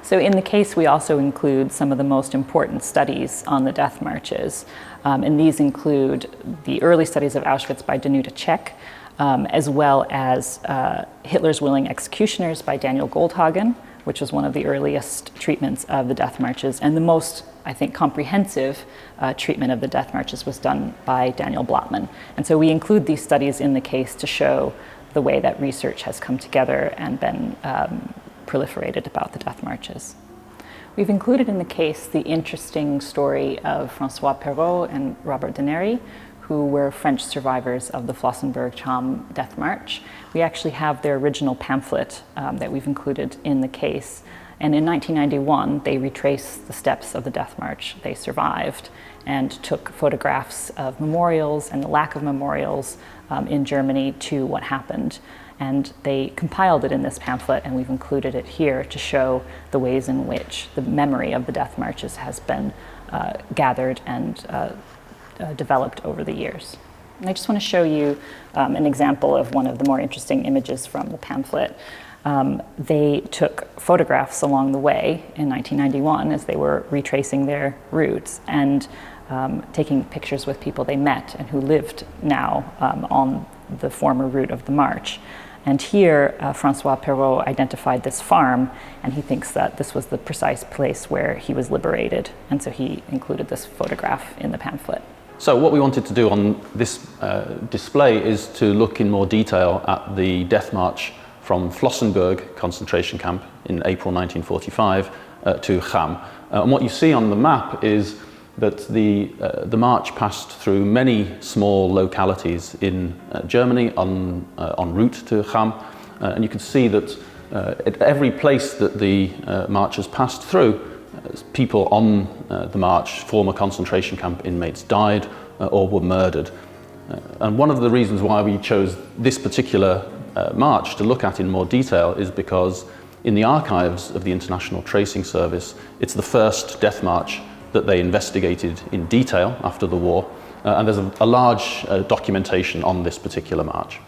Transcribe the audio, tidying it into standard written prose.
So in the case, we also include some of the most important studies on the death marches. And these include the early studies of Auschwitz by Danuta Czech, as well as Hitler's Willing Executioners by Daniel Goldhagen, which was one of the earliest treatments of the death marches. And the most, I think, comprehensive treatment of the death marches was done by Daniel Blattman. And so we include these studies in the case to show the way that research has come together and been proliferated about the death marches. We've included in the case the interesting story of François Perrault and Robert Dennery, who were French survivors of the Flossenbürg-Cham death march. We actually have their original pamphlet that we've included in the case. And in 1991, they retraced the steps of the death march. They survived and took photographs of memorials and the lack of memorials in Germany to what happened. And they compiled it in this pamphlet, and we've included it here to show the ways in which the memory of the death marches has been gathered and developed over the years. And I just want to show you an example of one of the more interesting images from the pamphlet. They took photographs along the way in 1991 as they were retracing their routes and taking pictures with people they met and who lived now on the former route of the march. And here, François Perrault identified this farm, and he thinks that this was the precise place where he was liberated. And so he included this photograph in the pamphlet. So what we wanted to do on this display is to look in more detail at the death march from Flossenbürg concentration camp in April 1945 to Cham. And what you see on the map is that the march passed through many small localities in Germany en route to Cham. And you can see that at every place that the marchers passed through, people on the march, former concentration camp inmates, died or were murdered. And one of the reasons why we chose this particular march to look at in more detail is because in the archives of the International Tracing Service, it's the first death march that they investigated in detail after the war, and there's a large documentation on this particular march.